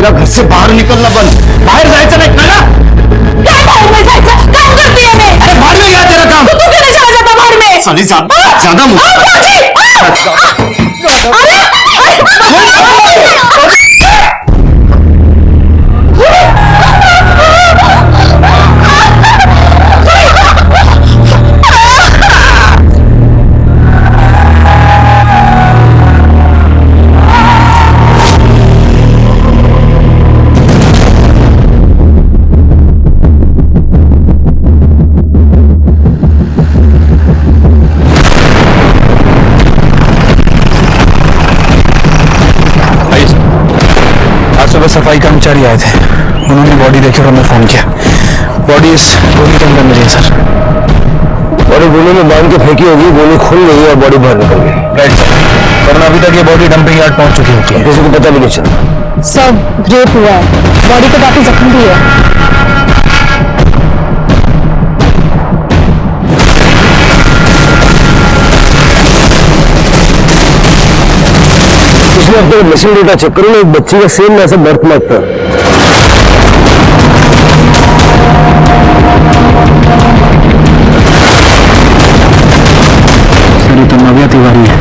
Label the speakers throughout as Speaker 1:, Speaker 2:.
Speaker 1: तेरा घर से बाहर निकलना बंद, बाहेर जायचं नाही कळलं?
Speaker 2: काय बाहेर नाही जायचं? काम करतेय मी.
Speaker 1: अरे बाहर में क्या तेरा काम?
Speaker 2: तू किती चला जाता बाहेर में?
Speaker 1: साली ज्यादा मुझे
Speaker 3: सुबह सफाई कर्मचारी आए थे, उन्होंने बॉडी देखी और हमें फोन किया। बॉडी इस गोली के अंदर मिली है सर।
Speaker 1: और गोली में बांध के फेंकी होगी, गोली खुल गई और बॉडी बाहर निकल गई।
Speaker 3: राइट सर, वरना अभी तक ये बॉडी डंपिंग यार्ड पहुंच चुकी होती है।
Speaker 1: किसी को पता भी नहीं चला।
Speaker 2: सब रेप हुआ है, बॉडी तो काफी जख्म भी है।
Speaker 1: पिछले हफ्ते मिसिंग डेटा चेक करो ना, एक बच्ची का सेम ऐसा बर्थ मार्क था।
Speaker 3: सर ये तो नव्या तिवारी है।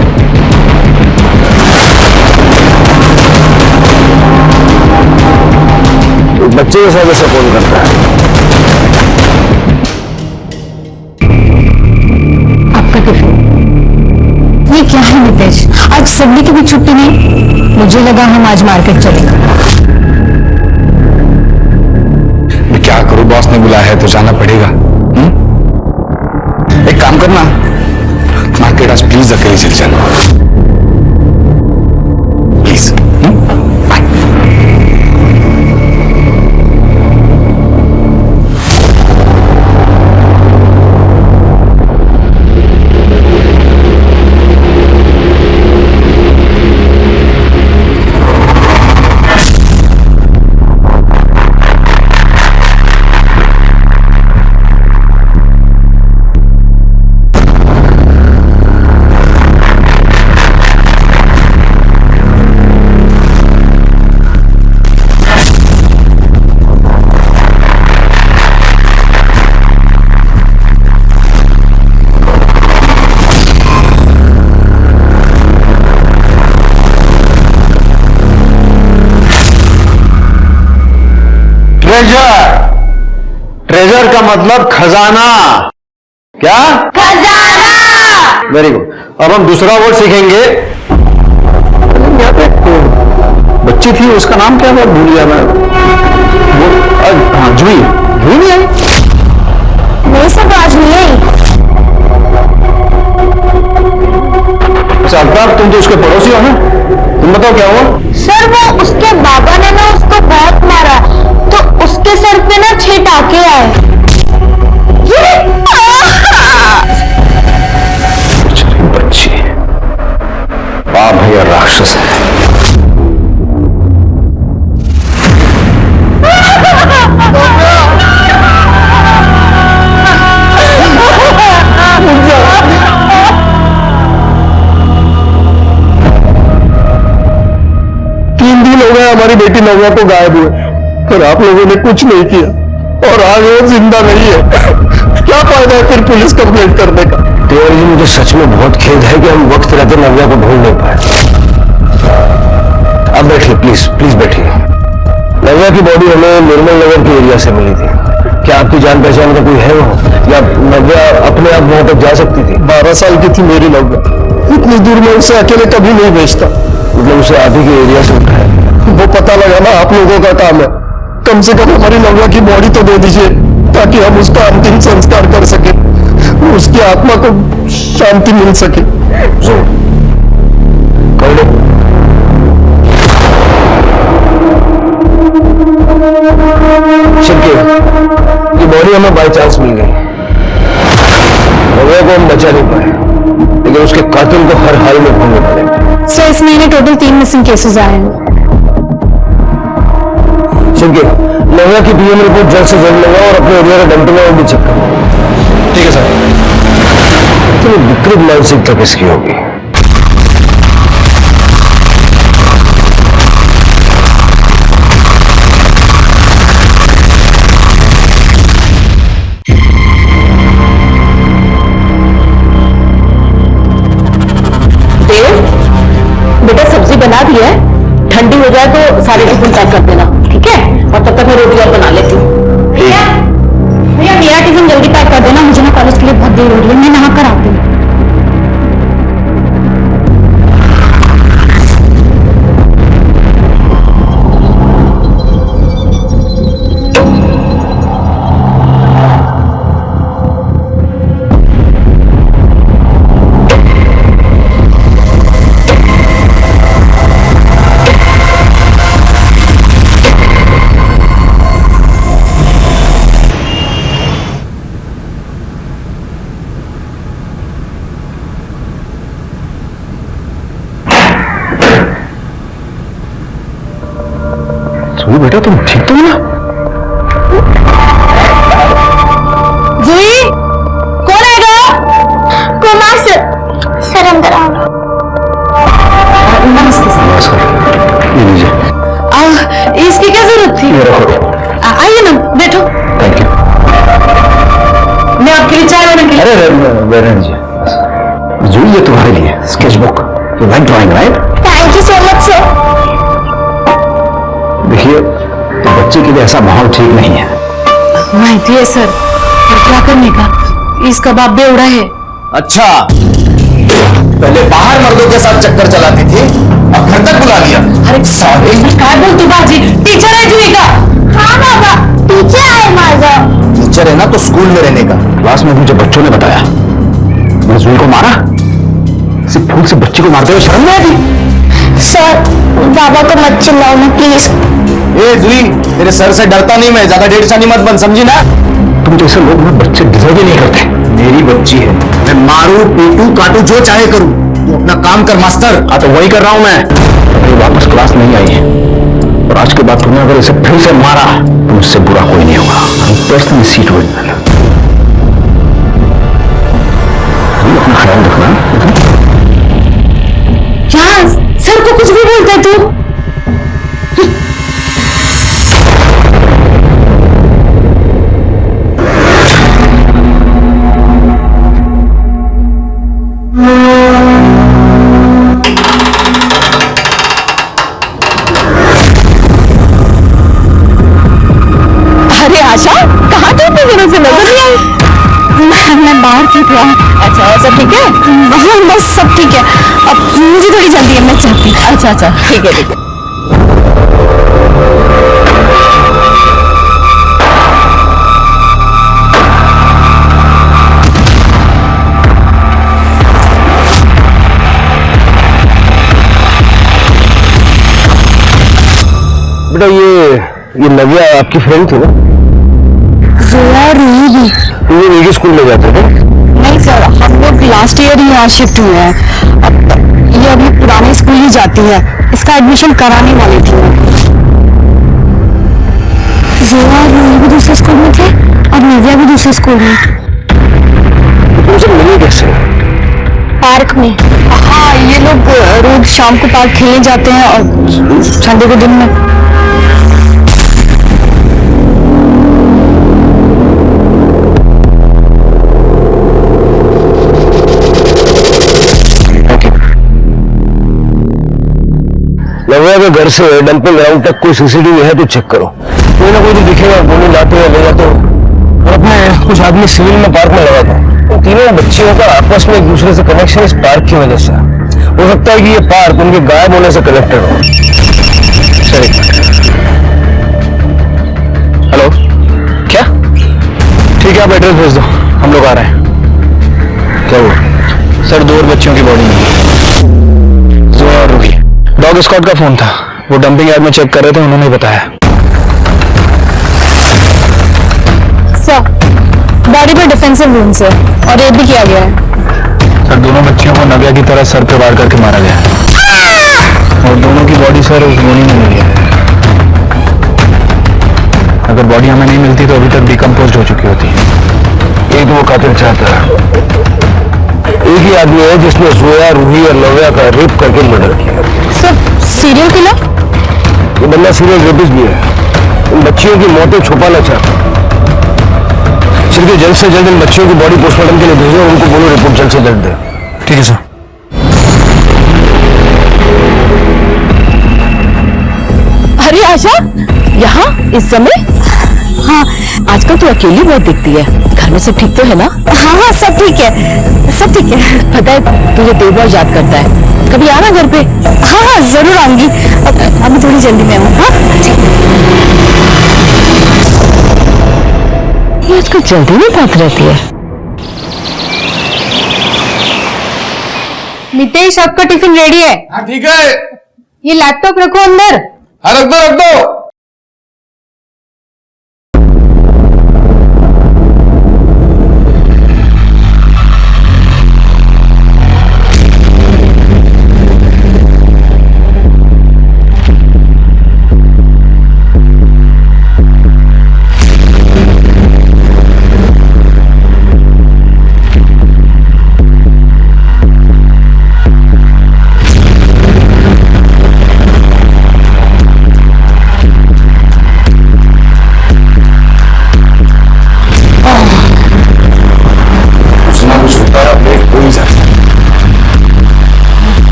Speaker 1: बच्चे के साथ ऐसा कौन करता है?
Speaker 2: आपका टिफिन ये क्या है नितेश? आज सभी की भी छुट्टी नहीं, मुझे लगा हम आज मार्केट चलेंगे।
Speaker 3: मैं क्या करूं, बॉस ने बुलाया है तो जाना पड़ेगा। एक काम करना, मार्केट आज प्लीज अकेले चल जाना प्लीज। बाय।
Speaker 1: 'ट्रेजर' का मतलब खजाना। क्या?
Speaker 2: खजाना।
Speaker 1: Very good. अब हम दूसरा वर्ड सीखेंगे। यहाँ पे बच्ची थी, उसका नाम क्या था, भूल गया मैं। वो हाँ, जूही। जूही नहीं आई?
Speaker 2: नहीं सर, आज नहीं आई।
Speaker 1: अच्छा अल्ताफ, तुम तो उसके पड़ोसी हो ना, तुम बताओ क्या हुआ?
Speaker 2: सर वो उसके बाबा ने ना उसको बहुत मारा, तो उसके सर पे ना 6 टाके आए।
Speaker 1: बच्ची बाप भैया राक्षस है। हमारी बेटी नव्या को गायब हुए और आप लोगों ने कुछ नहीं किया, और आज वो जिंदा नहीं है। क्या फायदा है फिर पुलिस कंप्लेंट करने का? तिवारी जी, मुझे सच में बहुत खेद है कि हम वक्त रहते नव्या को ढूंढ नहीं पाए। अब बैठिए, प्लीज प्लीज बैठिए। नव्या की बॉडी हमें निर्मल नगर के एरिया से मिली थी। क्या आपकी जान पहचान का कोई है वहाँ, या नव्या अपने आप वहां तक जा सकती थी? 12 साल की थी मेरी नव्या, इतनी दूर में उसे अकेले कभी नहीं भेजता। मतलब उसे आप ही के एरिया से उठाया? वो पता लगाना आप लोगों का काम है। कम से कम हमारी नव्या की बॉडी तो दे दीजिए, ताकि हम उसका अंतिम संस्कार कर सके, उसकी आत्मा को शांति मिल सके। जरूर कर लो। ये बॉडी हमें बाय चांस मिल गई। नव्या को हम बचा नहीं पाए, लेकिन उसके कातिल को हर हाल में ढूंढना पड़ेगा।
Speaker 2: सर इस महीने टोटल 3 मिसिंग केसेस आए हैं।
Speaker 1: नव्या की पीएम रिपोर्ट जल्द से जल्द लगाओ और अपने एरिया का डंपिंग ग्राउंड भी चेक करो।
Speaker 3: ठीक है सर।
Speaker 1: तो विकृत मानसिकता किसकी होगी?
Speaker 2: सारे टिफिन पैक कर देना, ठीक है? और तब तक मैं रोटी और बना लेती हूँ। भैया भैया मेरा टिफिन जल्दी पैक कर देना, मुझे ना कॉलेज के लिए बहुत देर हो रही है, मैं नहा कर आती हूँ।
Speaker 1: जूही बेटा तुम ठीक तो हो ना?
Speaker 2: जूही कौन आएगा? कुमार सर अंदर आओ। नमस्ते सर।
Speaker 1: नमस्कार, ये लीजिए।
Speaker 2: इसकी क्या जरूरत थी?
Speaker 1: ये रखो।
Speaker 2: आइए ना, बैठो।
Speaker 1: Thank you.
Speaker 2: मैं आपके लिए चाय बना के
Speaker 1: अरे रहने दीजिए। जूही ये तुम्हारे लिए sketch book. You like drawing right?
Speaker 2: Thank you so much sir.
Speaker 1: देखिए तो बच्चे के लिए ऐसा माहौल ठीक नहीं है।
Speaker 2: माहिती है सर, पर क्या करने का, इसका बाप बेवड़ा है।
Speaker 4: अच्छा, पहले बाहर मर्दों के साथ चक्कर चलाती थी, अब घर तक बुला लिया।
Speaker 2: अरे
Speaker 4: सॉरी।
Speaker 2: क्या बोलती बाजी, टीचर है जूही का। हाँ बाबा, टीचर है माजा।
Speaker 4: टीचर है ना तो स्कूल में रहने का।
Speaker 1: क्लास में मुझे बच्चों ने बताया मैं जूही को मारा। सिर्फ फूल से बच्चे को मारते हुए शर्म नहीं आती?
Speaker 2: सर बाबा को मत चिल्लाओ ना प्लीज।
Speaker 4: ए जूही, तेरे सर से डरता नहीं मैं, ज्यादा डेढ़ सानी मत बन, समझी ना?
Speaker 1: तुम जैसे लोग वो बच्चे डिजर्व ही नहीं करते।
Speaker 4: मेरी बच्ची है, मैं मारू पीटू काटू जो चाहे करूं, तू अपना काम कर मास्टर।
Speaker 1: हाँ तो वही कर रहा हूं मैं। अभी वापस क्लास नहीं आई और आज के बाद तुमने अगर इसे फिर से मारा तो मुझसे बुरा कोई नहीं होगा। पर्सनली सीट विल अपना ख्याल रखना।
Speaker 2: क्या सर को कुछ भी बोलता है तू? अरे आशा, कहाँ थी इतने दिनों से, नजर नहीं आई? मैं बाहर थी थोड़ा। अच्छा सब ठीक है? हाँ बस सब ठीक है। अब मुझे थोड़ी जल्दी है, मैं चाहती हूँ। अच्छा अच्छा ठीक है ठीक है।
Speaker 1: बेटा ये नव्या आपकी फ्रेंड थी ना?
Speaker 2: जोया रूही भी?
Speaker 1: ये मेरी स्कूल में जाते थे?
Speaker 2: नहीं सर, हम लोग लास्ट ईयर ही यहाँ शिफ्ट हुए हैं। अब ये अभी पुराने स्कूल ही जाती है, इसका एडमिशन कराने वाली थी मैं। जोया रूही भी दूसरे स्कूल में थे और नव्या भी दूसरे स्कूल में।
Speaker 1: तुमसे मिली कैसे?
Speaker 2: पार्क में। हाँ ये लोग रोज शाम को पार्क खेलने जाते हैं और संडे के दिन में।
Speaker 1: नव्या के घर से डंपिंग ग्राउंड तक कोई सीसीटीवी है तो चेक करो। कोई ना कोई तो दिखेगा, गोली लाते हुए ले जाते हो। और अपने कुछ आदमी सिविल में पार्क में लगा था। उन तीनों बच्चियों का आपस में एक दूसरे से कनेक्शन इस पार्क की वजह से हो सकता है कि ये पार्क उनके गायब होने से कनेक्टेड हो। सही। हेलो, क्या? ठीक है आप एड्रेस भेज दो, हम लोग आ रहे हैं। क्या हुआ?
Speaker 3: सर 2 और बच्चियों की बॉडी मिली। जोया और रूही। डॉग स्क्वाड का फोन था, वो डंपिंग यार्ड में चेक कर रहे थे, उन्होंने बताया।
Speaker 2: सर बॉडी पे डिफेंसिव वुंड्स है और रेप भी किया गया है।
Speaker 3: सर दोनों बच्चियों को नव्या की तरह सर पे वार करके मारा गया है और दोनों की बॉडी सर उस गोली में मिली है। अगर बॉडी हमें नहीं मिलती तो अभी तक डिकम्पोज हो चुकी होती।
Speaker 1: एक तो वो कातिल चाहता है, एक ही आदमी है जिसने जोया, रूही और नव्या का रेप करके मर्डर किया।
Speaker 2: Sir serial killer?
Speaker 1: ये बंदा सीरियल रेपिस्ट भी है। इन बच्चियों की मौतें छुपाना चाहता है। सिर्फ जल्द से जल्द इन बच्चियों की बॉडी पोस्टमार्टम के लिए भेजो, उनको बोलो रिपोर्ट जल्द से जल्द दे।
Speaker 3: ठीक है सर।
Speaker 2: आशा, यहाँ इस समय? हाँ, आजकल तो अकेली बहुत दिखती है। घर में सब ठीक तो है ना? हाँ हाँ, सब ठीक है, सब ठीक है। पता है तुझे देव बहुत याद करता है, कभी आना घर पे। हाँ हाँ, जरूर आऊंगी। अभी थोड़ी जल्दी में आऊँ। हाँ ये आजकल जल्दी नहीं बात रहती है।
Speaker 5: नितेश, आपका टिफिन रेडी है।
Speaker 4: हाँ ठीक है।
Speaker 5: ये लैपटॉप रखो अंदर।
Speaker 4: हाँ रख दो रख दो।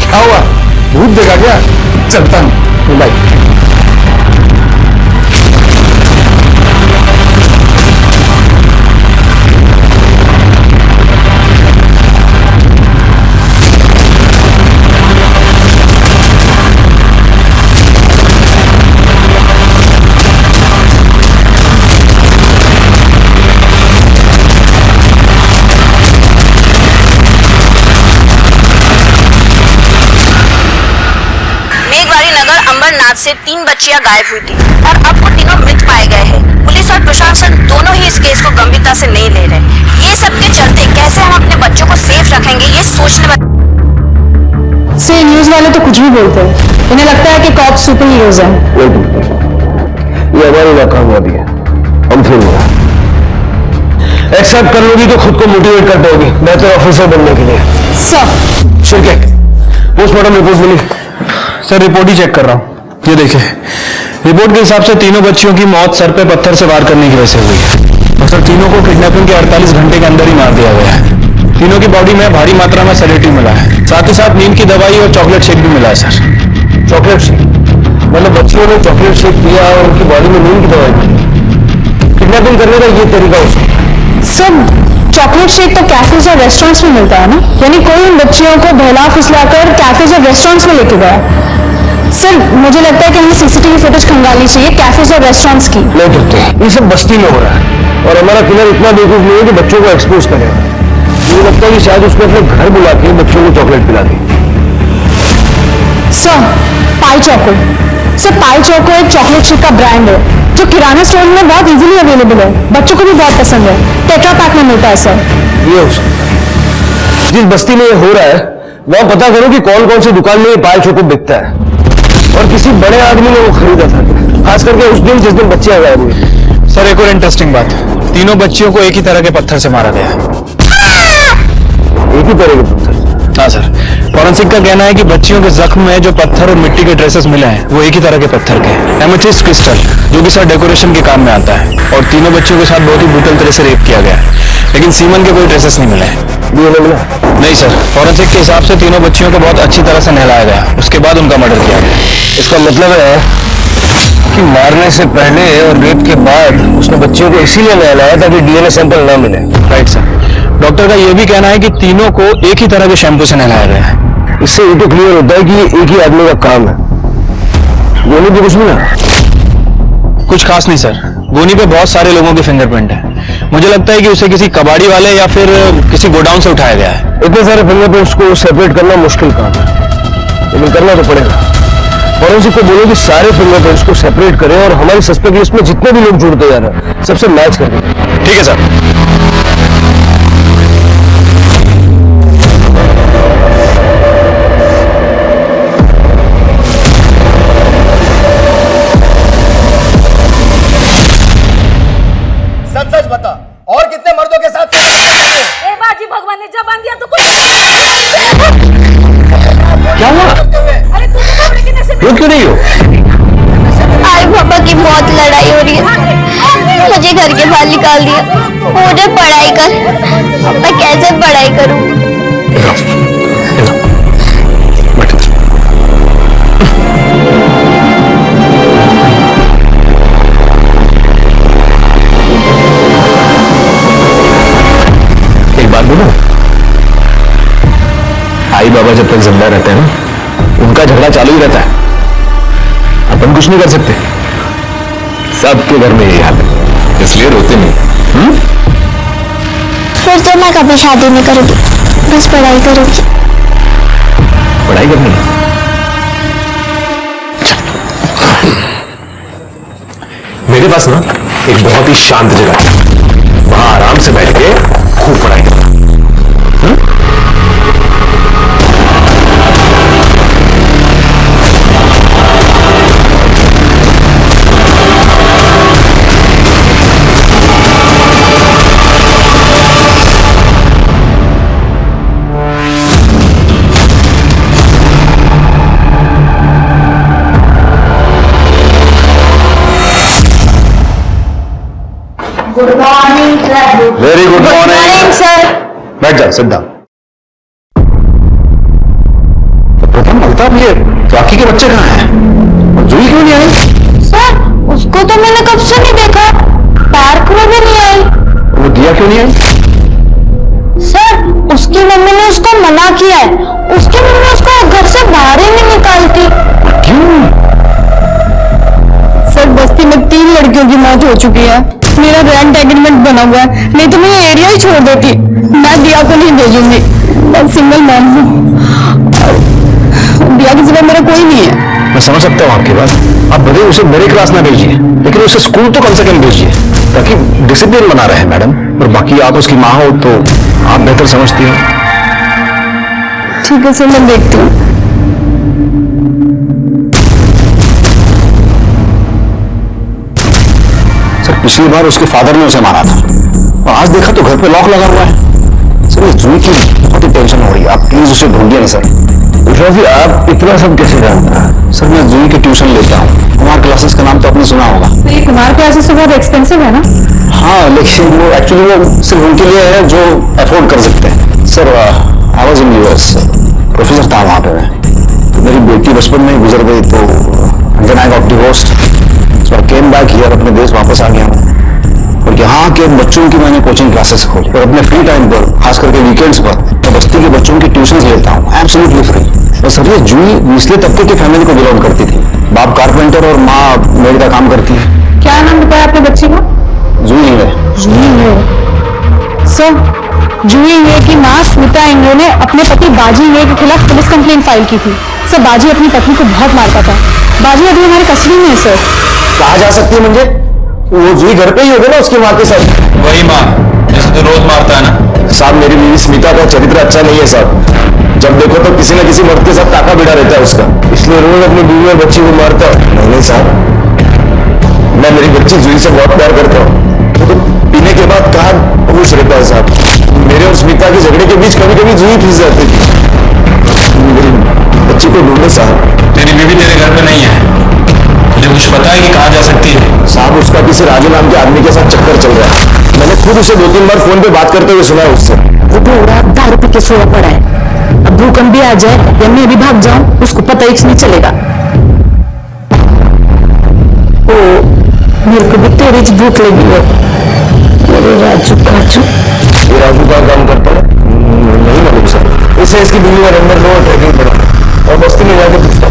Speaker 4: क्या हुआ? भूत देखा क्या? चलता हूँ भाई।
Speaker 6: अंबरनाथ से 3 बच्चियां गायब हुई थी और अब वो तीनों मृत पाए गए हैं। पुलिस और प्रशासन दोनों ही इस केस को गंभीरता से नहीं ले रहे। ये सब के चलते कैसे हम अपने बच्चों को सेफ रखेंगे, ये सोचने में
Speaker 5: से न्यूज वाले तो कुछ भी बोलते हैं, उन्हें लगता है कि कॉप सुपर हीरोज हैं।
Speaker 1: ये हमारी नाकामयाबी है, हम फेल हो रहा। एक्सेप्ट कर लोगी तो खुद को मोटिवेट कर पाओगी बेहतर ऑफिसर बनने के लिए।
Speaker 5: सर
Speaker 1: शिरके, पोस्टमार्टम रिपोर्ट मिली?
Speaker 3: सर रिपोर्ट ही चेक कर रहा हूँ। ये देखिए, रिपोर्ट के हिसाब से तीनों बच्चियों की मौत सर पे पत्थर से वार करने की वजह से हुई है और सर तीनों को किडनैपिंग के 48 घंटे के अंदर ही मार दिया गया है। तीनों की बॉडी में भारी मात्रा में सेडेटिव मिला है, साथ ही साथ नींद की दवाई और चॉकलेट शेक भी मिला है सर।
Speaker 1: चॉकलेट शेक मतलब बच्चियों ने चॉकलेट शेक पिया और उनकी बॉडी में नींद की दवाई पी। किडनैपिंग करने का ये तरीका हो सकता है?
Speaker 5: सर चॉकलेट शेक तो कैफेज और रेस्टोरेंट्स में मिलता है ना, यानी कोई इन बच्चियों को बहला फुसलाकर कैफेज और रेस्टोरेंट्स में लेके गया। सर मुझे लगता है कि हमें सीसीटीवी फुटेज खंगालनी चाहिए कैफेज और रेस्टोरेंट्स की।
Speaker 1: नहीं करते, ये सब बस्ती में हो रहा है और हमारा किलर इतना बेवकूफ नहीं है कि बच्चों को एक्सपोज करेगा। मुझे लगता है कि शायद उसको अपने घर बुला के बच्चों को चॉकलेट पिला दी।
Speaker 5: Sir pie choco, sir pie choco एक चॉकलेट शेक का ब्रांड है जो किराना स्टोर में बहुत इजीली अवेलेबल है, बच्चों को भी बहुत पसंद है, टेट्रा पैक में मिलता है सर।
Speaker 1: ये हो सकता है। जिस बस्ती में ये हो रहा है वहां पता करो कि कौन कौन सी दुकान में ये पाई चोको बिकता है और किसी बड़े आदमी ने वो खरीदा था, खास करके उस दिन जिस दिन बच्चियां गायब हुई।
Speaker 3: सर एक और इंटरेस्टिंग बात, तीनों बच्चियों को एक ही तरह के पत्थर से मारा गया है।
Speaker 1: एक ही तरह के पत्थर?
Speaker 3: हाँ सर, फॉरेंसिक का कहना है कि बच्चियों के जख्म में जो पत्थर और मिट्टी के ट्रेसेस मिले हैं वो एक ही तरह के पत्थर के हैं, एमेथिस्ट क्रिस्टल, जो कि सर डेकोरेशन के काम में आता है। और तीनों बच्चियों के साथ बहुत ही ब्रूटल तरह से रेप किया गया है, लेकिन सीमन के कोई ट्रेसेस नहीं मिले हैं।
Speaker 1: डीएनए मिला?
Speaker 3: नहीं सर, फॉरेंसिक के हिसाब से तीनों बच्चियों को बहुत अच्छी तरह से नहलाया गया, उसके बाद उनका मर्डर किया गया।
Speaker 1: इसका मतलब है कि मारने से पहले और रेप के बाद उसने बच्चियों को इसीलिए नहलाया ताकि डीएनए सैंपल ना मिले।
Speaker 3: राइट सर, डॉक्टर का यह भी कहना है कि तीनों को एक ही तरह के शैम्पू से नहलाया गया है।
Speaker 1: इससे ये तो क्लियर होता है कि ये एक ही आदमी का काम है। गोनी भी कुछ मिला?
Speaker 3: कुछ खास नहीं सर, गोनी पे बहुत सारे लोगों के फिंगरप्रिंट है। मुझे लगता है कि उसे किसी कबाड़ी वाले या फिर किसी गोडाउन से उठाया गया है।
Speaker 1: इतने सारे फिंगरप्रिंट्स को सेपरेट करना मुश्किल काम है, लेकिन करना तो पड़ेगा। फॉरेंसिक को बोलो कि सारे फिंगरप्रिंट्स को सेपरेट करें और हमारी सस्पेक्ट लिस्ट में जितने भी लोग जुड़ते जा रहे हैं सबसे मैच कर दें।
Speaker 3: ठीक है सर।
Speaker 4: सच सच बता, और कितने मर्दों के साथ?
Speaker 6: ए बाजी, भगवान ने जबान दिया तो कुछ।
Speaker 1: क्या हुआ?
Speaker 6: अरे तू कपड़े के नशे में
Speaker 1: रोक क्यों नहीं हो?
Speaker 2: आई पापा की बहुत लड़ाई हो रही है, मुझे घर के बाहर निकाल दिया। मुझे पढ़ाई कर, मैं कैसे पढ़ाई करूं?
Speaker 1: एक बात बोलो, आई बाबा जब तक जिंदा रहते हैं ना, उनका झगड़ा चालू ही रहता है। अपन कुछ नहीं कर सकते, सबके घर में यही हाल है, इसलिए रोते नहीं।
Speaker 2: फिर तो मैं कभी शादी नहीं करूंगी, बस पढ़ाई करूंगी।
Speaker 1: पढ़ाई करनी है? मेरे पास ना एक बहुत ही शांत जगह है, वहां आराम से बैठ के खूब पढ़ाई करना।
Speaker 2: Good morning sir.
Speaker 1: Very good morning
Speaker 2: sir.
Speaker 1: बैठ जाओ, सिद्ध प्रथम अल्ताफ, ये बाकी के बच्चे कहाँ हैं? और जूही क्यों नहीं आई?
Speaker 2: सर उसको तो मैंने कब से नहीं देखा, पार्क में भी नहीं आई।
Speaker 1: वो दिया क्यों नहीं आई?
Speaker 2: सर उसकी मम्मी ने उसको मना किया है, उसकी मम्मी उसको घर से बाहर ही नहीं निकालती।
Speaker 1: क्यों?
Speaker 5: सर बस्ती में 3 लड़कियों की मौत हो चुकी है, मेरा रेंट एग्रीमेंट बना हुआ है, नहीं तो मैं ये एरिया ही छोड़ देती। मैं दिया को नहीं भेजूंगी, मैं सिंगल मैन हूँ, दिया के सिवा मेरा कोई नहीं है।
Speaker 1: मैं समझ सकता हूँ आपकी बात, आप भले उसे मेरे क्लास ना भेजिए, लेकिन उसे स्कूल तो कम से कम भेजिए, ताकि डिसिप्लिन बना रहे मैडम। और बाकी आप उसकी माँ हो तो आप बेहतर समझती हो।
Speaker 5: ठीक है सर, मैं देखती हूँ।
Speaker 1: सर पिछली बार उसके फादर ने उसे मारा था, और आज देखा तो घर पे लॉक लगा हुआ है। सर इस जूही की बहुत ही टेंशन हो रही है, आप प्लीज उसे ढूंढिए ना सर। विश्वास जी, आप इतना सब कैसे जानता है? सर मैं जूही की ट्यूशन लेता हूँ, कुमार क्लासेस का नाम तो आपने सुना होगा।
Speaker 5: तो ये कुमार क्लासेस तो बहुत एक्सपेंसिव है ना?
Speaker 1: हाँ, लेकिन वो एक्चुअली वो सिर्फ उनके लिए है जो अफोर्ड कर सकते हैं। Sir I was in US, professor था वहाँ पे मैं, तो मेरी बेटी बचपन में ही गुजर गई, तो then I got divorced, so I came back here, अपने देश वापस आ गया हूँ। और यहाँ के बच्चों की मैंने कोचिंग क्लासेस खोली, और अपने फ्री टाइम पर, खास करके वीकेंड्स पर, मैं बस्ती के बच्चों की ट्यूशन लेता हूँ एब्सोल्युटली फ्री। और सर ये जूही निचले तबके की फैमिली को बिलोंग करती थी, बाप कारपेंटर और माँ मेड का काम करती है।
Speaker 5: क्या नाम बताया आपने बच्ची का?
Speaker 1: जूही है।
Speaker 5: जूही है। सर जूही है की माँ स्मिता इंग्रो ने अपने पति बाजी इंग्रो के खिलाफ पुलिस कंप्लेंट फाइल की थी। सर बाजी अपनी पत्नी को बहुत मारता था। बाजी अभी हमारे कस्टडी में है सर।
Speaker 1: कहा जा सकती है मुझे? वो जूही घर पे ही होगी ना उसकी माँ के साथ?
Speaker 3: वही माँ जिसे तो रोज मारता है ना।
Speaker 1: साहब मेरी बीवी स्मिता का चरित्र अच्छा नहीं है साहब, जब देखो तो किसी न किसी मर्द के साथ टाका बिठा रहता है उसका, इसलिए रोज अपनी बीवी और बच्ची को मारता है। नहीं साहब, मैं मेरी बच्ची जूही से बहुत प्यार करता हूँ, वो तो पीने के बाद कहाँ खुश रहता है साहब। मेरे और स्मिता के झगड़े के बीच कभी कभी जूही फंस जाती थी। मेरी बच्ची को ढूंढे साहब।
Speaker 3: तेरी बीवी तेरे घर पे नहीं है, मुझे कुछ पता है कि कहाँ जा सकती है?
Speaker 1: साहब उसका किसी राजू नाम के आदमी के साथ चक्कर चल रहा है, मैंने खुद उसे 2-3 बार फोन पे बात करते हुए सुना है उससे।
Speaker 7: वो पूरा दारू पी के सोया पड़ा है, अब भूकंप भी आ जाए या मैं भी भाग जाऊं उसको पता ही नहीं चलेगा। ओ मेरे को भी तेरी भूख लगी है। मेरे राजू काजू,
Speaker 1: ये राजू का काम करता है? नहीं मालूम सर, इससे इसकी बीवी का नंबर लो, ट्रैकिंग पड़ा और बस्ती में जाकर पूछता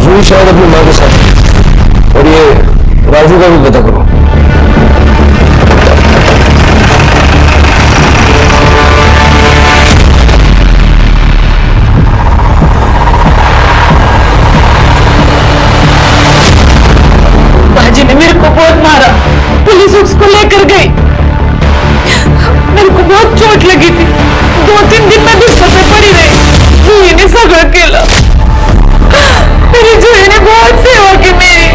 Speaker 1: जूही शायद अपनी माँ के साथ। और ये राजू का भी पता करो।
Speaker 7: बाजी ने मेरे को बहुत मारा, पुलिस उसको लेकर गई, मेरे को बहुत चोट लगी थी, 2-3 दिन मैं बिस्तर पे पड़ी रही। जूही ने सगळं केलं, मेरी जूही ने बहुत सेवा की मेरी।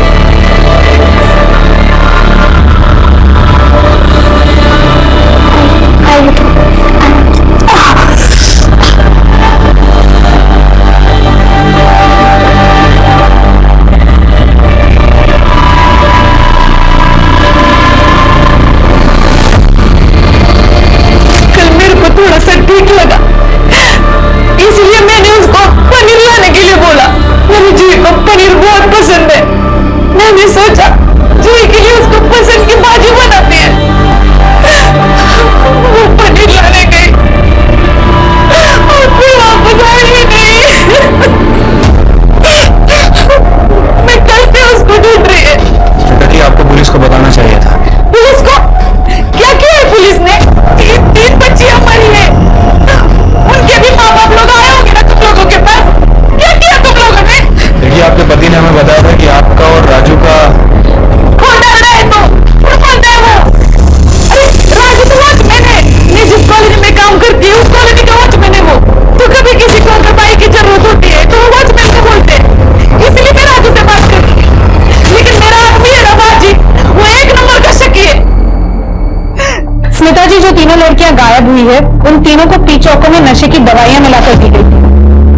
Speaker 5: तीनों को पी चौकों में नशे की दवाइयां मिलाकर दी गई थी।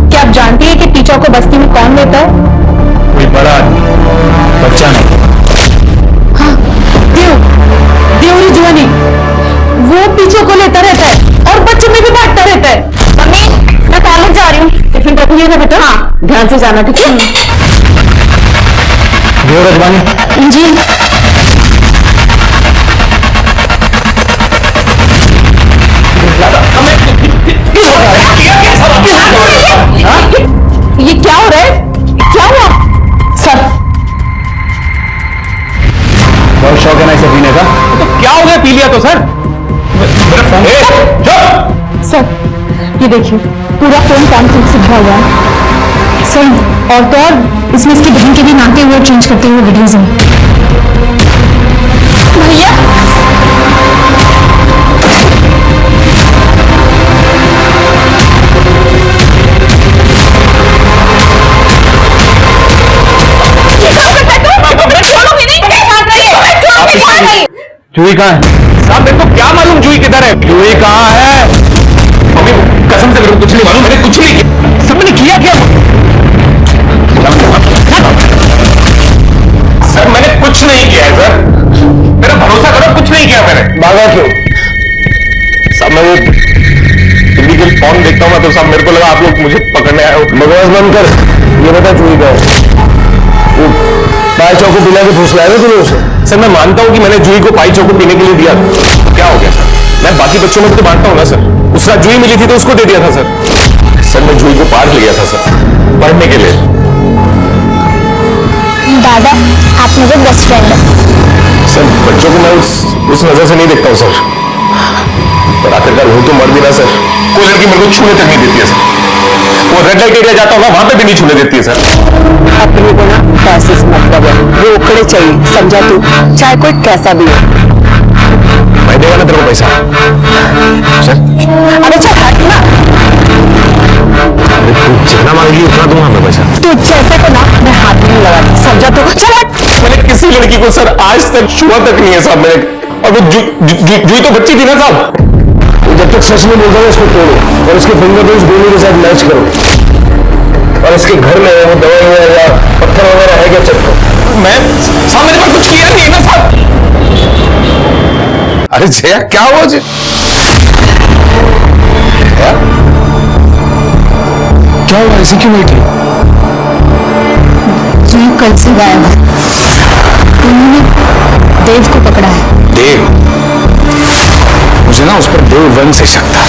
Speaker 5: क्या आप जानती है कि पी चौको बस्ती में कौन लेता है?
Speaker 3: कोई बड़ा आदमी, बच्चा नहीं।
Speaker 5: हाँ, देवरी जुआनी, वो पीछे को लेता रहता है और बच्चों में भी बांटता रहता है।
Speaker 2: मम्मी मैं कॉलेज जा रही हूँ, टिफिन रखिए ना बेटा। हाँ ध्यान से जाना, ठीक है?
Speaker 3: रजवानी
Speaker 5: जी ये क्या हो रहा है? क्या हुआ सर?
Speaker 3: बहुत शौक है ना इसे पीने का। तो क्या हो गया, पी लिया तो सर? मेरा फोन
Speaker 5: सर ये देखिए पूरा फोन पैंथर से भरा हुआ है सर। और तो और इसमें इसकी बहन के भी नाते हुए चेंज करते हुए वीडियोज हैं। भैया
Speaker 3: जूही कहाँ है? साहब मेरे को क्या मालूम जूही किधर है? जूही कहाँ है? मम्मी कसम से मेरे को कुछ नहीं मालूम, मैंने कुछ नहीं किया। सब मैंने किया क्या? सर मैंने कुछ नहीं किया है सर, मेरा भरोसा करो, कुछ नहीं किया मैंने।
Speaker 1: भागा क्यों?
Speaker 3: साहब मैं वो इलीगल फोन देखता हूँ, तो साहब मेरे को लगा आप लोग मुझे पकड़ने आए हो।
Speaker 1: बकवास बंद कर, ये बता चुई का वो पाय चौको पिला के फुसलाया तूने उसे?
Speaker 3: सर मैं मानता हूँ कि मैंने जूही को पाई चौको पीने के लिए दिया। क्या हो गया सर? मैं बाकी बच्चों में तो बांटता हूँ ना सर। उस रात जूही मिली थी तो उसको दे दिया था सर। सर मैं जूही को पार्क लिया था सर, पढ़ने के लिए।
Speaker 5: दादा आप मेरे बेस्ट फ्रेंड हैं।
Speaker 3: सर बच्चों को मैं उस नजर से नहीं देखता हूँ सर, पर आखिरकार वो तो मर भी ना सर। कोई लड़की मेरे को छूने तक नहीं देती है सर। वो रेड लाइट एरिया जाता होगा वहां पे भी नहीं छूने देती है सर।
Speaker 2: अपने को ना पैसे से मतलब है, वो उकड़े चाहिए, समझा तू? चाहे कोई कैसा भी हो।
Speaker 3: मैं देगा ना तेरे को पैसा सर?
Speaker 2: अरे चल हट ना,
Speaker 3: अरे तू जितना मांगी उतना दूंगा मैं पैसा।
Speaker 2: तू जैसे को ना मैं हाथ नहीं लगा, समझा तू? चल हट।
Speaker 3: मैंने किसी लड़की को सर आज तक छुआ तक नहीं है साहब मैंने। और वो जूही तो बच्ची थी ना साहब।
Speaker 1: जब तक सच नहीं बोलता उसको तोड़ो और उसके फिंगरप्रिंट्स गोली के साथ मैच करो। और इसके घर में वो दवाई या पत्थर वगैरह है क्या, चेक करो।
Speaker 3: मैं साहब मेरे पास कुछ किया नहीं है ना साहब। अरे जया क्या हुआ जी? क्या हुआ, ऐसे क्यों बैठी?
Speaker 5: जी कल से गायब है, उन्होंने देव को पकड़ा है।
Speaker 3: देव? मुझे ना उस पर देव वंश से शक था,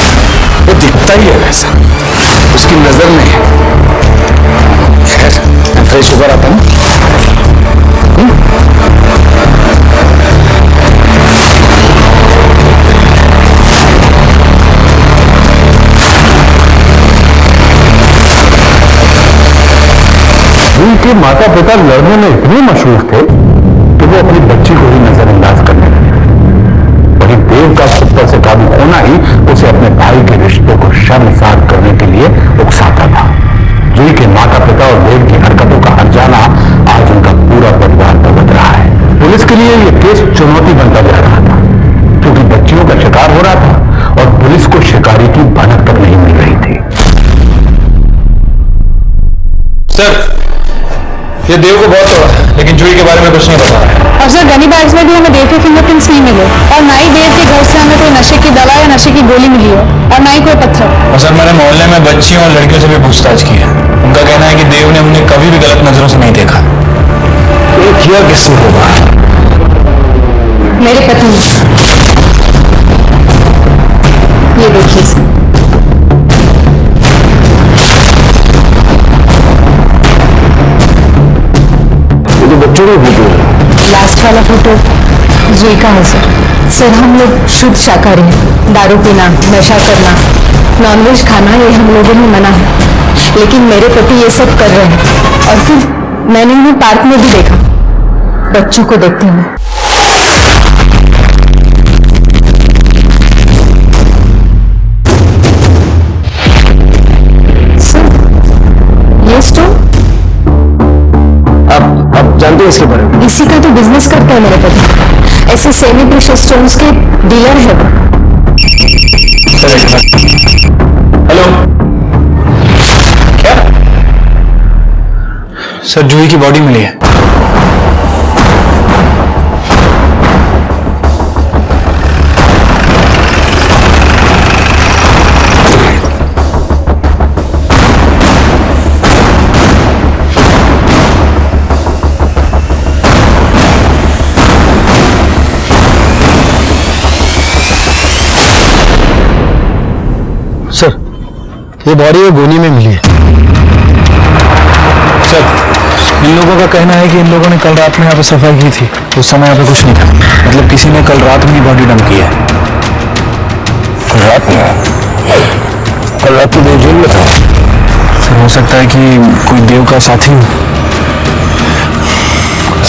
Speaker 3: वो दिखता ही है वैसा, उसकी नजर में। खैर मैं फ्रेश होकर आता हूँ।
Speaker 1: उनके माता पिता लड़ने में इतने मशहूर थे कि वो अपनी बच्ची को ही नजरअंदाज करने लगे। वही देव का खुद पर से काबू होना ही उसे अपने भाई के रिश्ते को शर्मसार करने के लिए उकसाता था। जूही के माता पिता और देव की हरकतों का हर जाना आज उनका पूरा परिवार भुगत रहा है। पुलिस के लिए यह केस चुनौती बनता जा रहा था क्योंकि बच्चियों का शिकार हो रहा था और पुलिस को शिकारी की भनक तक नहीं मिल रही थी।
Speaker 3: सर ये देव को बहुत तोड़ा, लेकिन जूही के बारे में कुछ नहीं बता रहा है।
Speaker 5: और सर गनी बैग्स में भी हमें देव के फिंगरप्रिंट्स नहीं मिले और ना ही देव के घर से हमें कोई नशे की दवा या नशे की गोली मिली है और ना ही कोई पत्थर।
Speaker 3: और सर मैंने मोहल्ले में बच्चियों और लड़कियों से भी पूछताछ की है, उनका कहना है कि देव ने उन्हें कभी भी गलत नजरों से नहीं देखा।
Speaker 1: ये किया किसने होगा?
Speaker 5: मेरे पति ने। ये देखिए सर।
Speaker 1: ये बच्चों की फोटो है।
Speaker 5: लास्ट वाला फोटो जूही का है सर। सर हम लोग शुद्ध शाकाहारी हैं, दारू पीना, नशा करना, नॉनवेज खाना ये हम लोगों में मना है, लेकिन मेरे पति ये सब कर रहे हैं। और फिर मैंने उन्हें पार्क में भी देखा बच्चों को देखते हुए। सर ये स्टोन
Speaker 1: आप जानते हैं इसके बारे में?
Speaker 5: इसी का तो बिजनेस करता है मेरे पति, ऐसे सेमी प्रेशियस स्टोन्स के डीलर है वो।
Speaker 3: सर जूही की बॉडी मिली है।
Speaker 1: सर ये बॉडी गोनी में मिली है।
Speaker 3: सर इन लोगों का कहना है कि इन लोगों ने कल रात में यहाँ पे सफाई की थी, उस समय यहाँ पे कुछ नहीं था। मतलब किसी ने कल रात में ही बॉडी डंप की है।
Speaker 1: कल रात में तो देव जेल में था।
Speaker 3: सर हो सकता है कि कोई देव का साथी हो।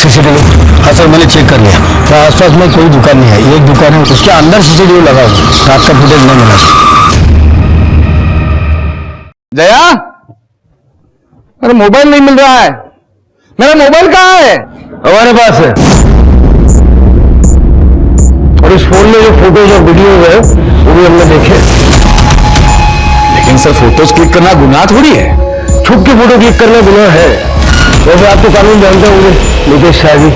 Speaker 1: सीसीटीवी? हाँ सर मैंने चेक कर लिया, यहाँ आसपास में कोई दुकान नहीं है। एक दुकान है उसके अंदर सीसीटीवी लगा हुआ, रात का फुटेज नहीं मिला।
Speaker 4: जया, अरे मोबाइल नहीं मिल रहा है। मेरा मोबाइल कहाँ है?
Speaker 1: हमारे पास है, और इस फोन में जो फोटोज और वीडियो है वो भी हमने देखे।
Speaker 4: लेकिन सर फोटोज क्लिक करना गुनाह थोड़ी है।
Speaker 1: छुप के फोटो क्लिक करना गुनाह है। वैसे आप तो कानून जानते होंगे, मुकेश शाह जी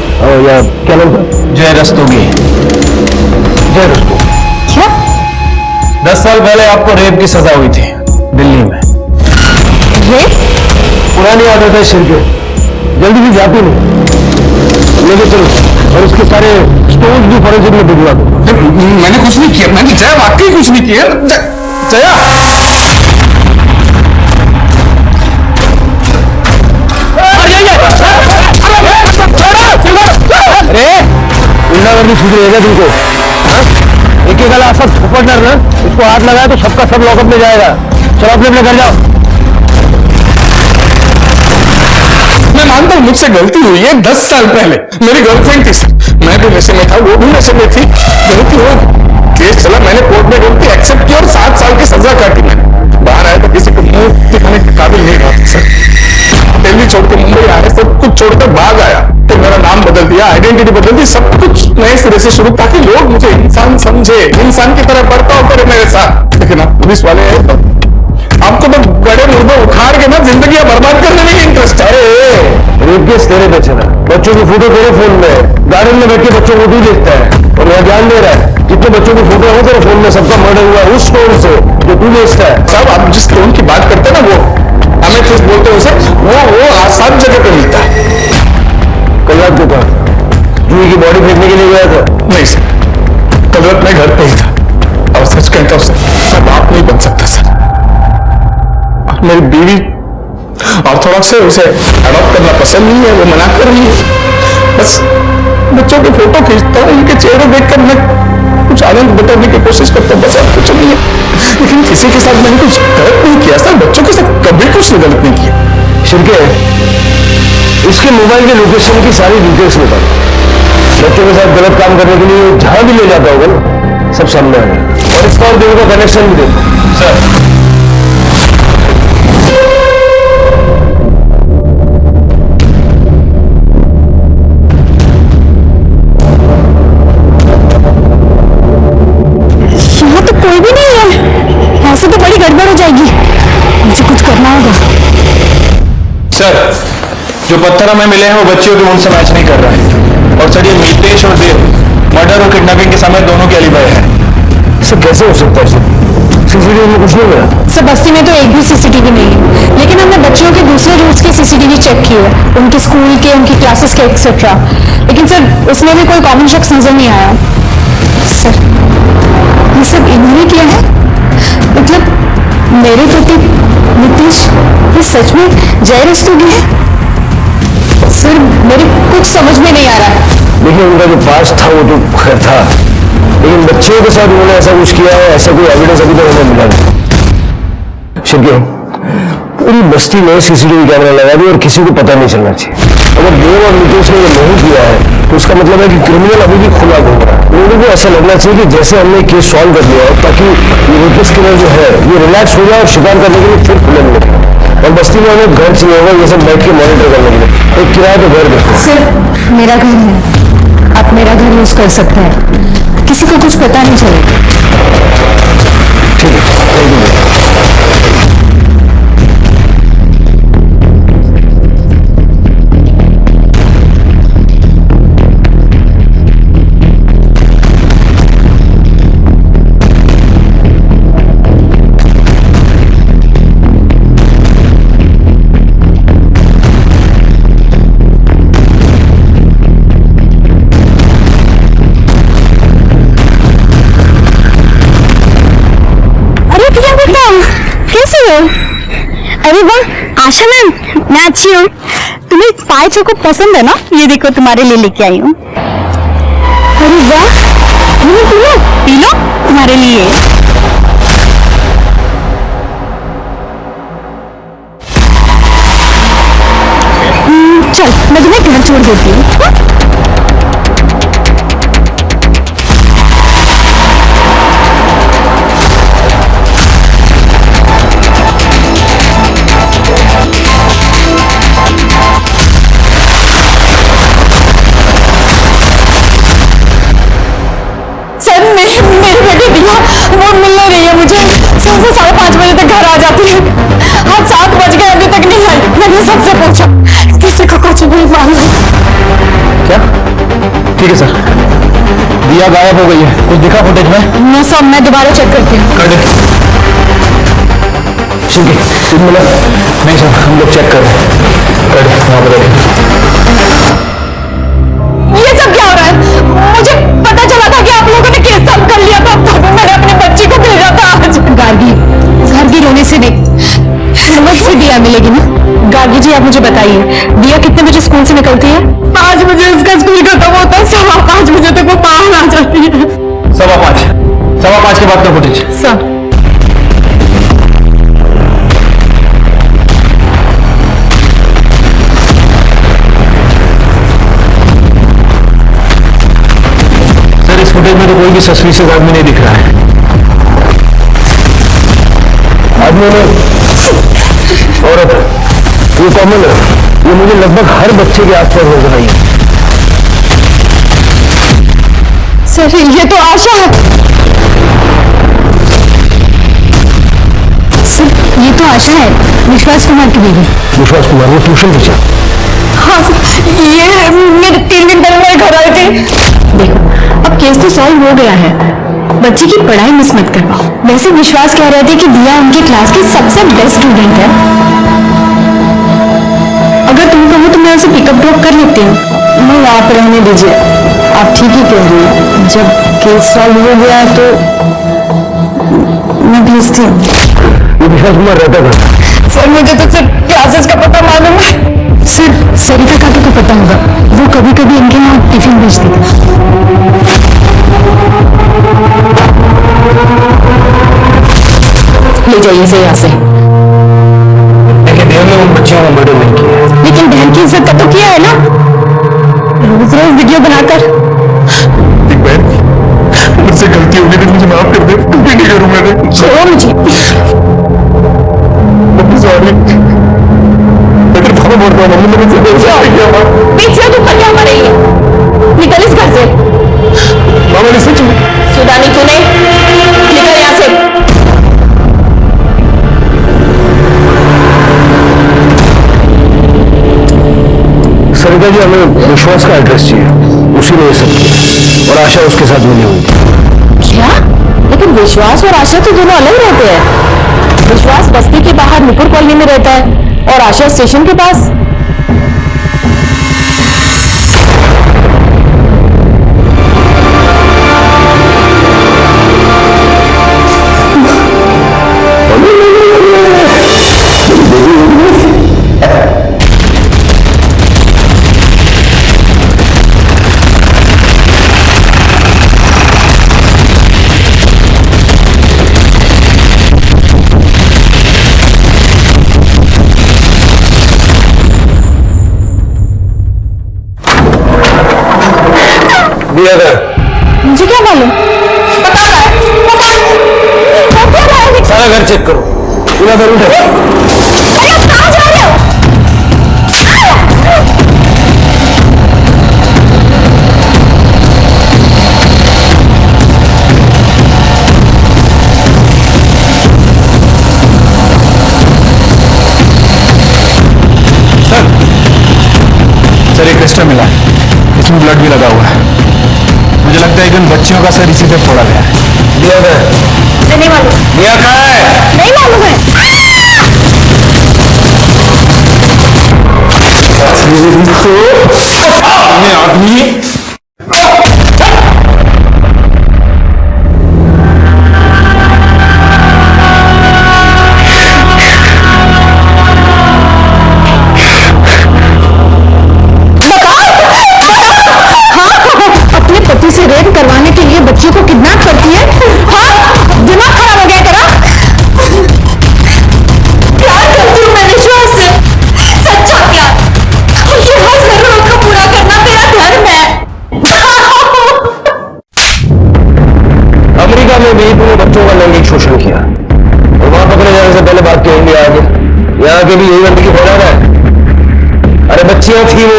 Speaker 1: या क्या नाम था?
Speaker 3: जय रस्तोगी।
Speaker 1: जय रस्तोगी।
Speaker 5: क्या?
Speaker 3: 10 साल पहले आपको रेप की सजा हुई थी दिल्ली में।
Speaker 5: रेप?
Speaker 1: पुरानी आदत है सिर पे, जल्दी भी जाती नहीं। लेके चलो और उसके सारे स्टोन्स भी फॉरेंसिक में भिजवा दो।
Speaker 4: मैंने कुछ नहीं किया, मैंने जया वाकई कुछ नहीं किया। जया
Speaker 1: अरे गुंडागर्दी छूट रहेगा तुमको। एक एक गला सब थप्पड़ ना, उसको हाथ लगाया तो सबका सब लॉकअप में जाएगा। चलो अपने अपने घर जाओ।
Speaker 4: मैं मानता हूँ मुझसे गलती हुई है। 10 साल पहले मेरी गर्लफ्रेंड थी, मैं भी नशे में था, वो भी नशे में थी। गलती हुई, केस चला, मैंने कोर्ट में गलती एक्सेप्ट की और 7 साल की सजा काटी। मैंने बाहर आया तो किसी को मुंह दिखाने के काबिल नहीं रहा सर। दिल्ली छोड़ के मुंबई आया, सब कुछ छोड़कर भाग आया, फिर मेरा नाम बदल दिया, आइडेंटिटी बदल दी, सब कुछ नए सिरे से शुरू, ताकि लोग मुझे इंसान समझे, इंसान की तरह बर्ताव करे मेरे साथ। लेकिन आप पुलिस वाले हैं, आपको तो बड़े मुर्दे उखाड़ के ना जिंदगी बर्बाद करने में इंटरेस्ट है।
Speaker 1: रेप केस तेरे पे चला, बच्चों की फोटो तेरे फोन में है, गार्डन में बैठ के बच्चों को तू देखता है और मैं ध्यान दे रहा है। जितने बच्चों की फोटो है तेरे फोन में, सबका मर्डर हुआ है उस स्टोन से जो तू बेचता है।
Speaker 4: साहब आप जिस लोन की बात करते हैं ना, वो हमें किस बोलते हैं उसे, वो आसान जगह पे मिलता है।
Speaker 1: कल रात को कहा जूही की बॉडी फेंकने के लिए गया था?
Speaker 4: नहीं सर, कल रात मैं घर पे ही था। और सच कहता हूँ सर, मैं बाप नहीं बन सकता सर। और मेरी बीवी ऑर्थोडॉक्स है, उसे अडॉप्ट करना पसंद नहीं है, वो मना कर रही है। बस बच्चों के फोटो खींचता हूँ, उनके चेहरे देखकर मैं कुछ आनंद बटाने की कोशिश करता हूँ, बस और कुछ नहीं है। लेकिन किसी के साथ मैंने कुछ गलत नहीं किया सर, बच्चों के साथ कभी कुछ गलत नहीं किया।
Speaker 1: शिरके, इसके मोबाइल के लोकेशन की सारी डिटेल्स निकाल। बच्चों के साथ गलत काम करने के लिए जहां भी ले जाता होगा ना, सब सामने आएगा। और इसका और देव का कनेक्शन भी देखो
Speaker 3: सर
Speaker 5: यहाँ तो कोई भी नहीं है, ऐसे तो बड़ी गड़बड़ हो जाएगी, मुझे कुछ करना होगा।
Speaker 3: सर जो पत्थर हमें मिले हैं वो बच्चियों के उन से मैच नहीं कर रहा है। और सर ये मितेश और देव मर्डर और किडनैपिंग के समय दोनों के एलिबाई है।
Speaker 1: इसे कैसे हो सकता है? सीसीटीवी में कुछ नहीं मिला।
Speaker 5: सर बस्ती में तो एक भी सीसीटीवी नहीं है, लेकिन हमने बच्चियों के दूसरे रूट्स के सीसीटीवी चेक किए, उनके स्कूल के, उनकी क्लासेस के एक्सेट्रा। लेकिन सर उसमें भी कोई कॉमन शख्स नजर नहीं आया। सर ये सब इन्होंने किया है? मतलब मेरे पति नीतीश ये सच में जय रस्तोगी है? सर मेरे कुछ समझ में नहीं आ रहा है।
Speaker 1: देखिए उनका जो पास्ट था वो तो खैर था, लेकिन बच्चों के साथ उन्होंने ऐसा कुछ किया है, ऐसा कोई एविडेंस अभी तक हमें मिला नहीं। शिरके, पूरी बस्ती में सीसीटीवी कैमरा लगा दी और किसी को पता नहीं चलना चाहिए। अगर देव और नीतीश ने ये नहीं किया है तो उसका मतलब है कि क्रिमिनल अभी भी खुला घूम रहा है। लोगों को ऐसा लगना चाहिए कि जैसे हमने केस सॉल्व कर लिया है, ताकि ये रेपिस्ट किलर जो है ये रिलैक्स हो जाए और शिकार करने के लिए फिर खुले मिले। और बस्ती में हमें घर चाहिए होगा ये सब बैठ के मॉनिटर करने के लिए। एक किराए पे घर देखो।
Speaker 5: सर मेरा घर है, आप मेरा घर यूज कर सकते हैं, किसी को कुछ पता नहीं चलेगा।
Speaker 1: ठीक है, थैंक यू।
Speaker 2: आशा मैम, मैं अच्छी हूँ। तुम्हें पाए चोको पसंद है ना? ये देखो तुम्हारे लिए लेके आई हूँ। अरे वाह, पी लो पी लो, तुम्हारे लिए। चल मैं तुम्हें घर छोड़ देती हूँ। मेरी बेटी दिया वो मिल नहीं रही है मुझे। सुबह से 5:30 बजे तक घर आ जाती है। आज 7 बज गए, अभी तक नहीं आई। मैंने सबसे पूछा, किसी को कुछ नहीं मालूम।
Speaker 3: क्या? ठीक है सर, दिया गायब हो गई है। कुछ दिखा फुटेज में?
Speaker 2: नो सर, मैं दोबारा चेक करती हूँ।
Speaker 3: कर दे। ठीक है, नहीं सर, हम लोग चेक कर रहे हैं। कर दे, वहाँ पर
Speaker 2: ये सब क्या हो रहा है? मुझे पता चला था कि आप लोगों ने केस सॉल्व कर लिया था, तभी मैंने अपनी बच्ची को भेजा था आज। गार्गी, घर की रोने से देख समझ से दिया मिलेगी ना। गार्गी जी, आप मुझे बताइए, दिया कितने बजे स्कूल से निकलती है? 5 बजे उसका स्कूल खत्म होता है, 5:15 बजे तक वो बाहर आ जाती है।
Speaker 3: 5:15 के बाद का फुटेज
Speaker 2: सर।
Speaker 3: इस फुटेज में तो कोई भी सस्पिशियस आदमी नहीं दिख रहा है।
Speaker 1: आदमी में औरत है, ये कॉमन है। ये मुझे लगभग हर बच्चे के आसपास नजर आई है।
Speaker 2: सर, ये तो आशा है। सर, ये तो आशा है, विश्वास कुमार की बीवी।
Speaker 1: विश्वास कुमार, वो ट्यूशन टीचर।
Speaker 2: हाँ सर, ये मेरे 3 दिन पहले मेरे घर आए थे। देखो, अब केस तो सॉल्व हो गया है, बच्ची की पढ़ाई मिस मत करवाओ। वैसे विश्वास कह रहे थे कि दिया उनकी क्लास की सबसे बेस्ट स्टूडेंट है। अगर तुम कहो तो मैं उसे पिकअप ड्रॉप कर लेती हूँ। नहीं, आप रहने दीजिए, आप ठीक ही कह रही हैं। जब केस सॉल्व हो गया तो मैं भेजती हूँ।
Speaker 1: ये विश्वास कुमार रहता था।
Speaker 2: सर, मुझे तो सिर्फ क्लासेस का पता मालूम है। सर, सरिता का तो पता होगा, वो कभी कभी इनके यहाँ टिफिन भेजती थी। ले जाइए इसे यहाँ से।
Speaker 1: लेकिन देव ने उन बच्चियों को मर्डर नहीं किया।
Speaker 2: लेकिन बहन की इज्जत का तो किया है ना, रोज रोज वीडियो बनाकर।
Speaker 4: मुझसे गलती हो गई थी, मुझे माफ कर दे। कभी नहीं करूँ मैंने।
Speaker 2: छोड़ो मुझे।
Speaker 4: सॉरी, मैं बोलता हूँ मम्मी, मैंने
Speaker 2: पीछे तो क्या हो रही है? निकल इस घर से।
Speaker 4: मामा ने सच में
Speaker 2: सुधानी तूने, निकल यहाँ से।
Speaker 1: सरिता जी, हमें विश्वास का एड्रेस चाहिए, उसी ने ये सब किया और आशा उसके साथ मिली हुई।
Speaker 2: क्या? लेकिन विश्वास और आशा तो दोनों अलग रहते हैं। विश्वास बस्ती के बाहर नुपुर कॉलोनी में रहता है और आशा स्टेशन के पास।
Speaker 1: दिया था।
Speaker 2: मुझे क्या मालूम? बता रहा है,
Speaker 1: सारा घर चेक करो। पूरा घर उठे।
Speaker 2: अरे आप कहाँ जा रहे हो?
Speaker 3: सर, एक क्रिस्टल मिला है, इसमें ब्लड भी लगा हुआ है। मुझे लगता है कि उन बच्चियों का सर इसी पे फोड़ा गया है।
Speaker 1: दिया है।
Speaker 2: नहीं मालूम।
Speaker 1: दिया कहाँ है?
Speaker 2: नहीं मालूम है।
Speaker 3: आदमी
Speaker 1: अमेरिका में भी तूने बच्चों का लैंगिक शोषण किया और वहां पकड़े जाने से पहले भाग के इंडिया आ गया। यहाँ के भी यही गंदगी फैला रहा है। अरे बच्चियां थी, वो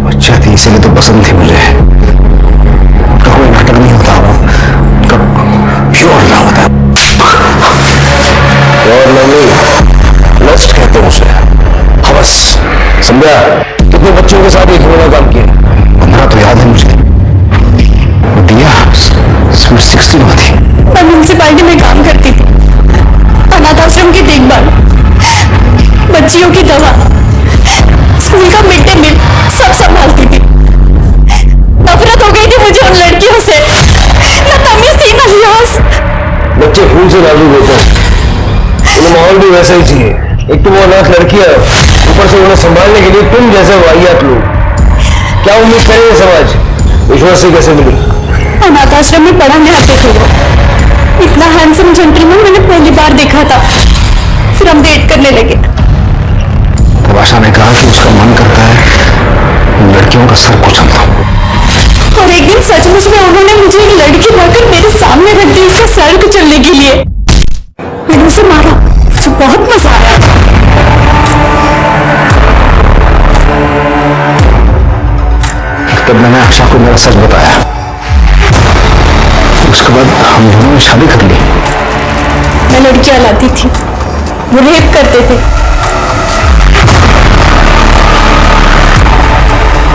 Speaker 1: बच्चा थी इसलिए तो पसंद थी मुझे। उनका कोई नाटक नहीं होता, उनका प्योर लव होता है। प्योर लव नहीं, लस्ट कहते हैं उसे, हवस। समझा? कितने बच्चों के साथ एक होना काम किया? 15 तो याद है मुझे। दिया 16 में थी।
Speaker 5: मैं म्यूनसिपालिटी में काम करती थी, अनाथ आश्रम की देखभाल, बच्चियों की दवा, स्कूल का मिड डे मील सब संभालती थी। नफरत हो गई थी मुझे उन लड़कियों से, न तमीज थी न लिहाज।
Speaker 1: बच्चे खून से नाजुक होते हैं, उन्हें माहौल भी वैसा ही चाहिए। एक तो वो अनाथ लड़कियां, ऊपर से उन्हें संभालने के लिए तुम जैसे वाहियात लोग। क्या उम्मीद करें समाज? ईश्वर से कैसे मिली?
Speaker 5: अनाथ आश्रम में पढ़ाने आते थे वो। इतना हैंडसम जेंटलमैन मैंने पहली बार देखा था। फिर हम डेट करने लगे।
Speaker 1: तब आशा ने कहा कि उसका मन करता है लड़कियों का सर कुचल दो।
Speaker 5: और एक दिन सचमुच में उन्होंने मुझे एक लड़की लाकर मेरे सामने रख दी, उसका सर कुचलने के लिए। मैंने उसे मारा, मुझे बहुत मजा आया।
Speaker 1: तब मैंने आशा को मेरा सच बताया। उसके बाद हम दोनों ने शादी कर ली।
Speaker 5: मैं लड़कियां लाती थी, वो रेप करते थे।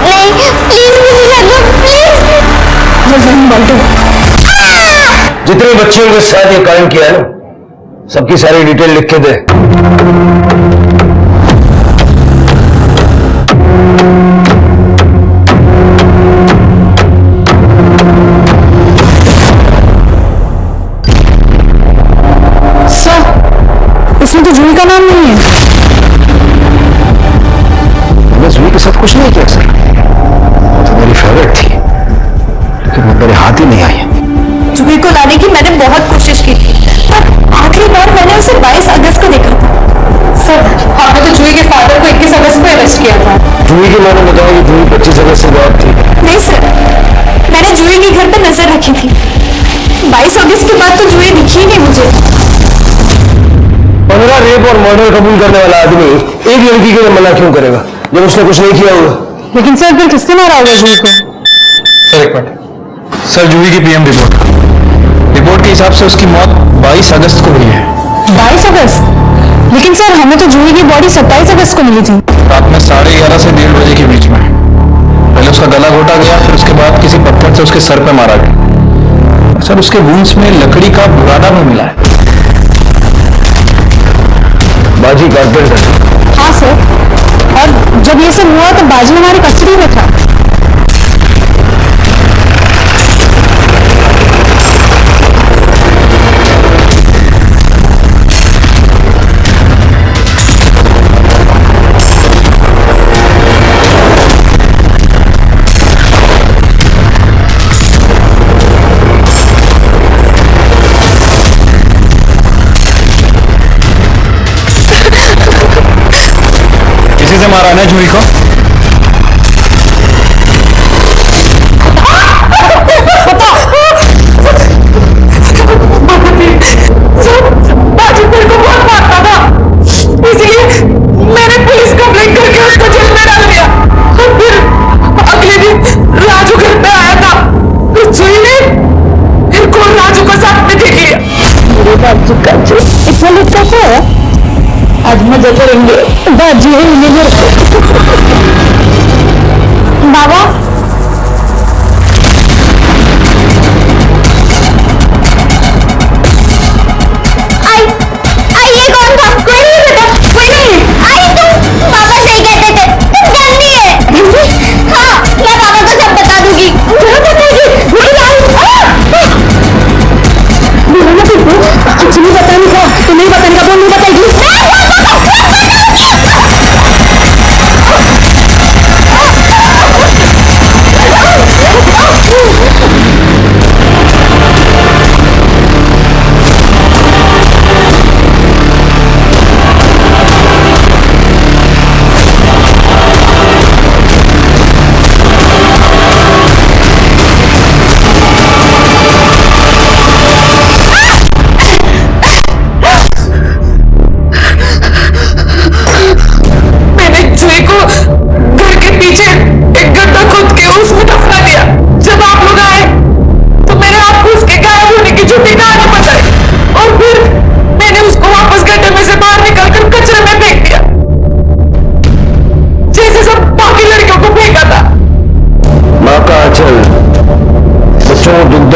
Speaker 5: नहीं, प्लीज मुझे लगा, प्लीज।
Speaker 1: जितने बच्चियों के साथ ये काम किया है ना, सबकी सारी डिटेल लिख के दे।
Speaker 5: इसमें तो जूही का नाम नहीं है।
Speaker 1: मैंने जूही के साथ कुछ नहीं किया सर। वो तो मेरी फेवरेट थी, लेकिन वो मेरे हाथ ही नहीं आई।
Speaker 5: जूही को लाने की मैंने बहुत कोशिश की थी, पर आखिरी बार मैंने उसे 22 अगस्त को देखा था। सर, आपने तो जूही के फादर को 21 अगस्त को अरेस्ट किया था।
Speaker 1: जूही की मां ने बताया कि जूही 25 अगस्त से बात थी।
Speaker 5: नहीं सर, मैंने जूही के घर पर नजर रखी थी। 22 अगस्त के बाद तो जूही दिखी ही नहीं मुझे।
Speaker 1: 15 रेप और मर्डर कबूल करने वाला आदमी एक लड़की के लिए मना क्यों करेगा जब उसने कुछ नहीं किया होगा?
Speaker 5: लेकिन सर, फिर किससे मारा होगा जूही को?
Speaker 3: सर एक मिनट। सर, जूही की पीएम रिपोर्ट के हिसाब से उसकी मौत 22 अगस्त को हुई है।
Speaker 5: 22 अगस्त? लेकिन सर, हमें तो जूही की बॉडी 27 अगस्त को मिली थी।
Speaker 3: रात में 11:30 से 1:30 बजे के बीच में। पहले उसका गला घोटा गया, फिर उसके बाद किसी पत्थर से उसके सर पे मारा गया। सर, उसके वुंड्स में लकड़ी का बुरादा भी मिला है।
Speaker 1: बाजी कारपेंटर।
Speaker 5: हाँ सर, और जब ये सब हुआ तो बाजी हमारी कस्टडी में था।
Speaker 3: से मारा ना जूही को?
Speaker 7: बाजी मेरे को बहुत मारता था, इसलिए मैंने पुलिस कंप्लेंट करके उसको जेल में डाल दिया। और फिर अगले दिन राजू घर पे आया था, तो जूही ने मेरे को राजू को साथ में देख लिया।
Speaker 5: मेरे बाजू का जो इतना लिखता है, आज मजा करेंगे। बाजी है बाबा।
Speaker 2: ये कौन था? कोई नहीं बेटा, कोई नहीं। आई तुम, पापा सही कहते थे, तुम गंदी है। हाँ, मैं पापा को सब बता दूंगी।
Speaker 5: एक्चुअली बताने का तो नहीं बताने का, वो नहीं बताएगी।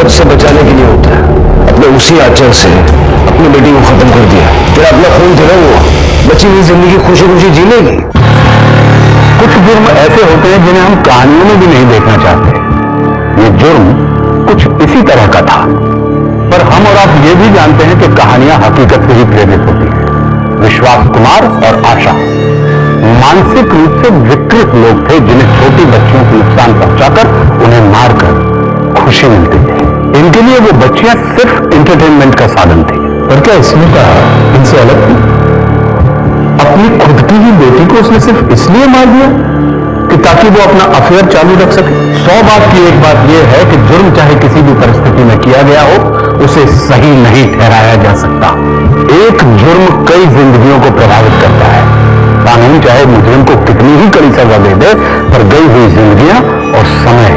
Speaker 1: दर्द से बचाने के लिए होता है। अपने उसी आंचल से अपनी बेटी को खत्म कर दिया। तेरा अपना खून थे ना वो, बची हुई जिंदगी खुशी खुशी जी लेगी।
Speaker 8: कुछ जुर्म ऐसे होते हैं जिन्हें हम कहानियों में भी नहीं देखना चाहते। ये जुर्म कुछ इसी तरह का था, पर हम और आप ये भी जानते हैं कि कहानियां हकीकत से ही प्रेरित होती हैं। विश्वास कुमार और आशा मानसिक रूप से विकृत लोग थे, जिन्हें छोटी बच्चियों को नुकसान पहुंचाकर उन्हें मारकर खुशी मिलती थी। इनके लिए वो बच्चियां सिर्फ एंटरटेनमेंट का साधन थी।
Speaker 3: पर क्या इसने कहा इनसे अलग थी? अपनी खुद की ही बेटी को उसने सिर्फ इसलिए मार दिया कि ताकि वो अपना अफेयर चालू रख सके। 100 बात की एक बात यह है कि जुर्म चाहे किसी भी परिस्थिति में किया गया हो, उसे सही नहीं ठहराया जा सकता। एक जुर्म कई जिंदगियों को प्रभावित करता है। कानून चाहे मुजरिम को कितनी ही कड़ी सजा दे दे, पर गई हुई जिंदगियां और समय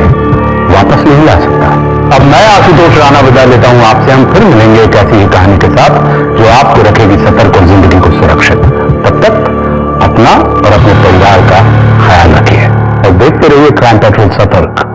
Speaker 3: वापस नहीं ला सकता। अब मैं आशुतोष राणा विदा लेता हूं आपसे। हम फिर मिलेंगे एक ऐसी ही कहानी के साथ जो आपको रखेगी सतर्क और जिंदगी को सुरक्षित। तब तक अपना और अपने परिवार का ख्याल रखिए और देखते रहिए क्राइम पेट्रोल सतर्क।